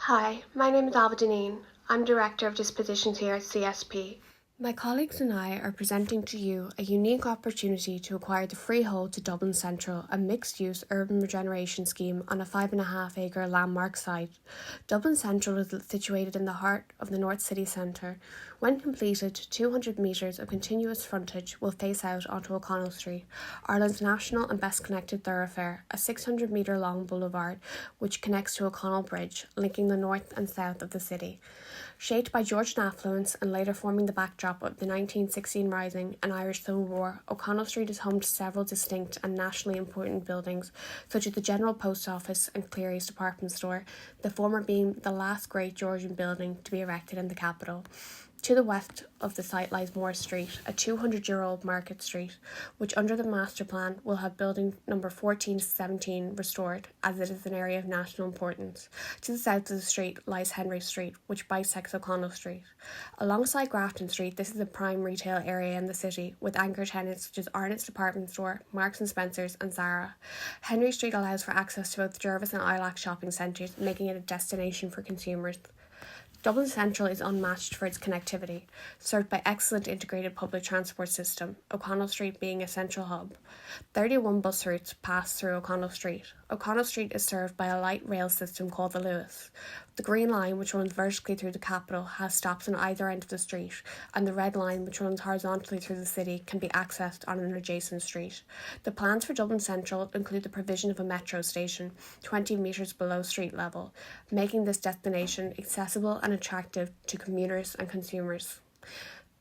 Hi, my name is Alba Deneen. I'm Director of Dispositions here at CSP. My colleagues and I are presenting to you a unique opportunity to acquire the freehold to Dublin Central, a mixed-use urban regeneration scheme on a 5.5-acre landmark site. Dublin Central is situated in the heart of the North City Centre. When completed, 200 metres of continuous frontage will face out onto O'Connell Street, Ireland's national and best connected thoroughfare, a 600-metre long boulevard which connects to O'Connell Bridge, linking the north and south of the city. Shaped by Georgian affluence and later forming the backdrop of the 1916 Rising and Irish Civil War, O'Connell Street is home to several distinct and nationally important buildings, such as the General Post Office and Cleary's department store, the former being the last great Georgian building to be erected in the capital. To the west of the site lies Moore Street, a 200-year-old market street, which under the master plan will have building number 14 to 17 restored, as it is an area of national importance. To the south of the street lies Henry Street, which bisects O'Connell Street. Alongside Grafton Street, this is a prime retail area in the city, with anchor tenants such as Arnott's department store, Marks and Spencer's and Zara. Henry Street allows for access to both Jervis and Ilac shopping centres, making it a destination for consumers. Dublin Central is unmatched for its connectivity, served by excellent integrated public transport system, O'Connell Street being a central hub. 31 bus routes pass through O'Connell Street. O'Connell Street is served by a light rail system called the Lewis. The Green Line, which runs vertically through the capital, has stops on either end of the street, and the Red Line, which runs horizontally through the city, can be accessed on an adjacent street. The plans for Dublin Central include the provision of a metro station 20 metres below street level, making this destination accessible and attractive to commuters and consumers.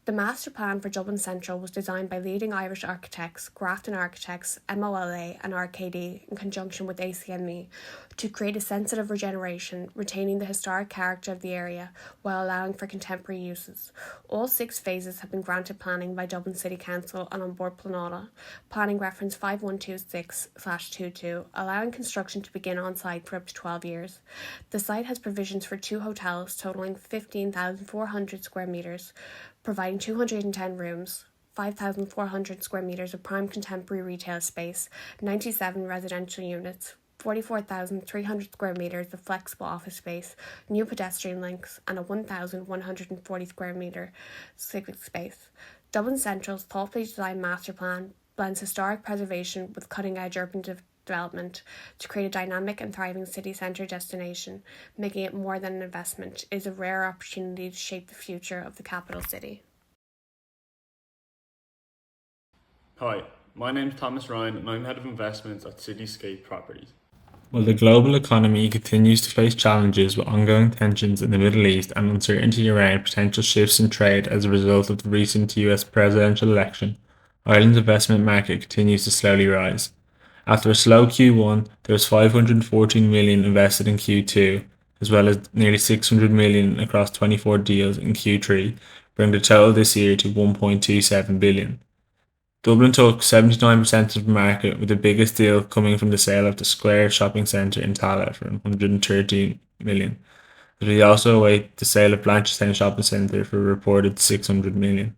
The master plan for Dublin Central was designed by leading Irish architects, Grafton Architects, MOLA and RKD in conjunction with ACME to create a sensitive regeneration, retaining the historic character of the area while allowing for contemporary uses. All 6 phases have been granted planning by Dublin City Council and on board Planata, planning reference 5126/22, allowing construction to begin on site for up to 12 years. The site has provisions for 2 hotels totaling 15,400 square metres, providing 210 rooms, 5,400 square metres of prime contemporary retail space, 97 residential units, 44,300 square metres of flexible office space, new pedestrian links, and a 1,140 square metre civic space. Dublin Central's thoughtfully designed master plan blends historic preservation with cutting-edge urban development to create a dynamic and thriving city centre destination, making it more than an investment. It is a rare opportunity to shape the future of the capital city. Hi, my name's Thomas Ryan and I'm Head of Investments at Cityscape Properties. While the global economy continues to face challenges with ongoing tensions in the Middle East and uncertainty around potential shifts in trade as a result of the recent US presidential election, Ireland's investment market continues to slowly rise. After a slow Q1, there was 514 million invested in Q2, as well as nearly 600 million across 24 deals in Q3, bringing the total this year to 1.27 billion. Dublin took 79% of the market, with the biggest deal coming from the sale of the Square shopping centre in Tallaght for 113 million. But we also await the sale of Blanchardstown shopping centre for a reported 600 million.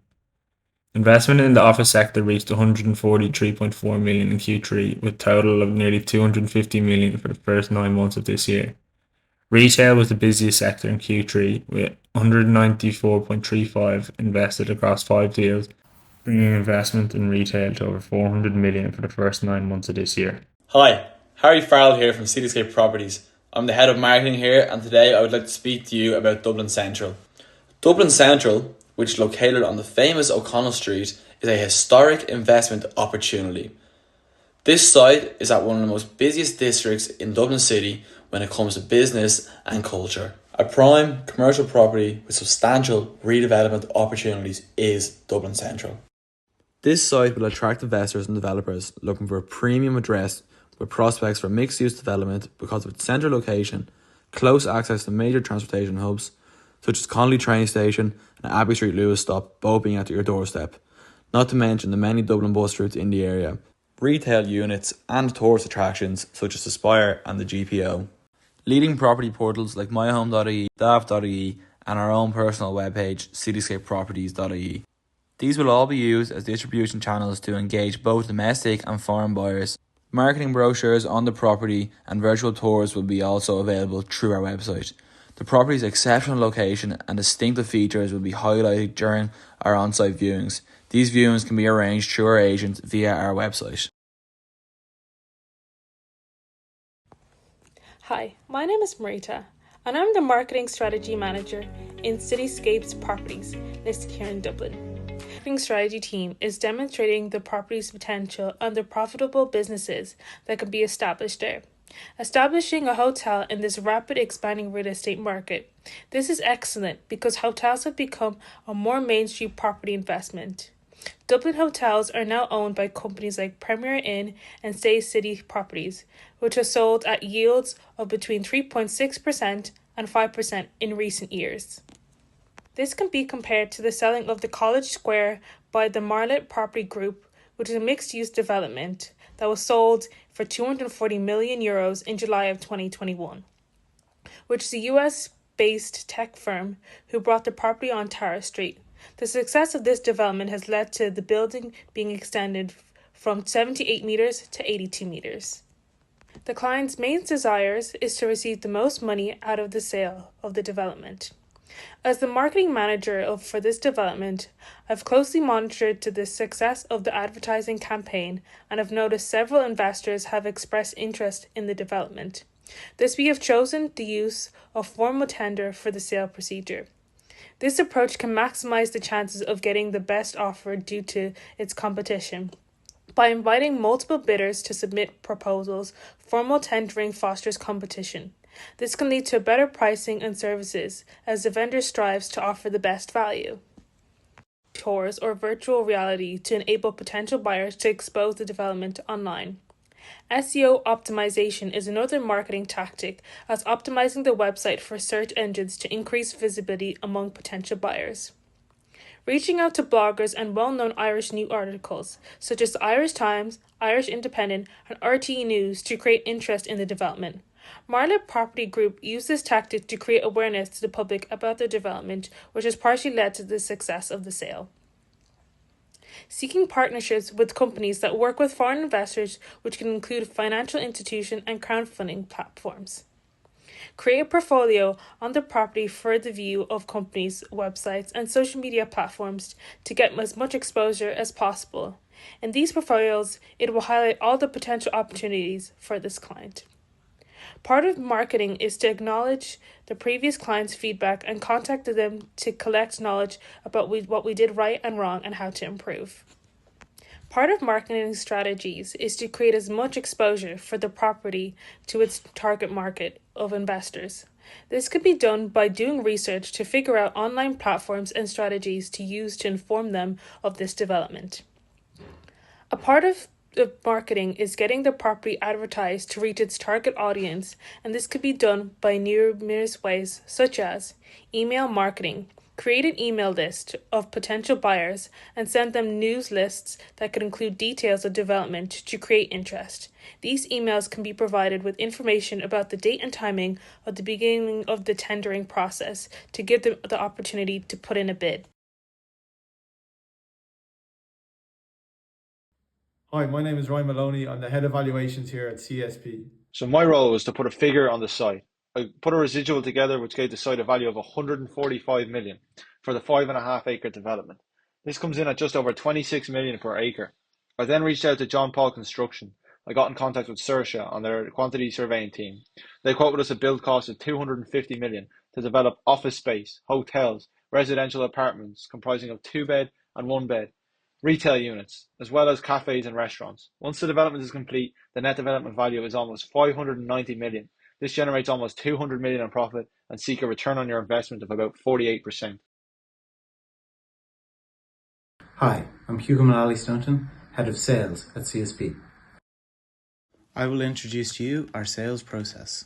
Investment in the office sector reached 143.4 million in Q3, with a total of nearly 250 million for the first 9 months of this year. Retail was the busiest sector in Q3, with 194.35 invested across 5 deals, bringing investment in retail to over 400 million for the first 9 months of this year. Hi, Harry Farrell here from Cityscape Properties. I'm the head of marketing here, and today I would like to speak to you about Dublin Central. Dublin Central, which is located on the famous O'Connell Street, is a historic investment opportunity. This site is at one of the most busiest districts in Dublin City when it comes to business and culture. A prime commercial property with substantial redevelopment opportunities is Dublin Central. This site will attract investors and developers looking for a premium address with prospects for mixed-use development because of its central location, close access to major transportation hubs such as Connolly train station and Abbey Street Lewis stop, both being at your doorstep, not to mention the many Dublin bus routes in the area, retail units and tourist attractions such as the Spire and the GPO. Leading property portals like myhome.ie, daft.ie and our own personal webpage, cityscapeproperties.ie. These will all be used as distribution channels to engage both domestic and foreign buyers. Marketing brochures on the property and virtual tours will be also available through our website. The property's exceptional location and distinctive features will be highlighted during our on-site viewings. These viewings can be arranged through our agent via our website. Hi, my name is Marita, and I'm the Marketing Strategy Manager in Cityscapes Properties, listed here in Dublin. The marketing strategy team is demonstrating the property's potential and the profitable businesses that can be established there. Establishing a hotel in this rapid expanding real estate market. This is excellent because hotels have become a more mainstream property investment. Dublin hotels are now owned by companies like Premier Inn and Stay City Properties, which have sold at yields of between 3.6% and 5% in recent years. This can be compared to the selling of the College Square by the Marlet Property Group, which is a mixed-use development that was sold for €240 million in July of 2021, which is a US-based tech firm who brought the property on Tara Street. The success of this development has led to the building being extended from 78 meters to 82 meters. The client's main desires is to receive the most money out of the sale of the development. As the marketing manager for this development, I've closely monitored the success of the advertising campaign and have noticed several investors have expressed interest in the development. Thus, we have chosen the use of formal tender for the sale procedure. This approach can maximize the chances of getting the best offer due to its competition. By inviting multiple bidders to submit proposals, formal tendering fosters competition. This can lead to better pricing and services as the vendor strives to offer the best value. Tours or virtual reality to enable potential buyers to expose the development online. SEO optimization is another marketing tactic, as optimizing the website for search engines to increase visibility among potential buyers. Reaching out to bloggers and well-known Irish news articles, such as the Irish Times, Irish Independent, and RTE News to create interest in the development. Marlet Property Group used this tactic to create awareness to the public about the development, which has partially led to the success of the sale. Seeking partnerships with companies that work with foreign investors, which can include financial institution and crowdfunding platforms. Create a portfolio on the property for the view of companies, websites, and social media platforms to get as much exposure as possible. In these portfolios, it will highlight all the potential opportunities for this client. Part of marketing is to acknowledge the previous client's feedback and contact them to collect knowledge about what we did right and wrong and how to improve. Part of marketing strategies is to create as much exposure for the property to its target market of investors. This could be done by doing research to figure out online platforms and strategies to use to inform them of this development. A part of the marketing is getting the property advertised to reach its target audience, and this could be done by numerous ways, such as email marketing. Create an email list of potential buyers and send them news lists that could include details of development to create interest. These emails can be provided with information about the date and timing of the beginning of the tendering process to give them the opportunity to put in a bid. Hi, my name is Ryan Maloney. I'm the head of valuations here at CSP. So my role was to put a figure on the site. I put a residual together which gave the site a value of 145 million for the 5.5 acre development. This comes in at just over 26 million per acre. I then reached out to John Paul Construction. I got in contact with Sersha on their quantity surveying team. They quoted us a build cost of 250 million to develop office space, hotels, residential apartments comprising of 2-bed and 1-bed, retail units, as well as cafes and restaurants. Once the development is complete, the net development value is almost 590 million. This generates almost 200 million in profit and seek a return on your investment of about 48%. Hi, I'm Hugo Mullally Staunton, Head of Sales at CSP. I will introduce to you our sales process.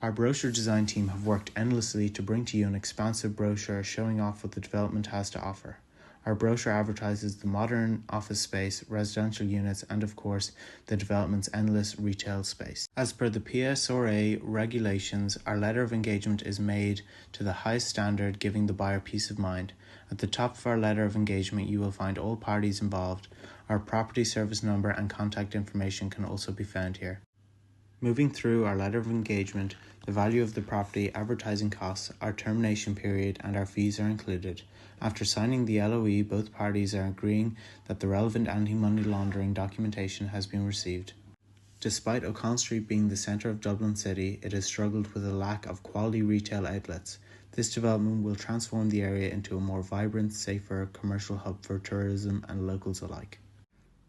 Our brochure design team have worked endlessly to bring to you an expansive brochure showing off what the development has to offer. Our brochure advertises the modern office space, residential units, and of course, the development's endless retail space. As per the PSRA regulations, our letter of engagement is made to the highest standard, giving the buyer peace of mind. At the top of our letter of engagement, you will find all parties involved. Our property service number and contact information can also be found here. Moving through our letter of engagement, the value of the property, advertising costs, our termination period, and our fees are included. After signing the LOE, both parties are agreeing that the relevant anti-money laundering documentation has been received. Despite O'Connell Street being the centre of Dublin City, it has struggled with a lack of quality retail outlets. This development will transform the area into a more vibrant, safer commercial hub for tourism and locals alike.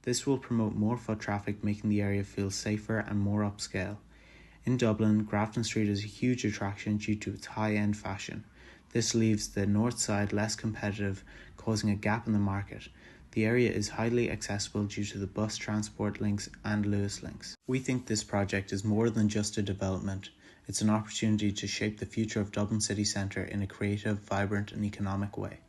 This will promote more foot traffic, making the area feel safer and more upscale. In Dublin, Grafton Street is a huge attraction due to its high-end fashion. This leaves the north side less competitive, causing a gap in the market. The area is highly accessible due to the bus transport links and Lewis links. We think this project is more than just a development. It's an opportunity to shape the future of Dublin city centre in a creative, vibrant and economic way.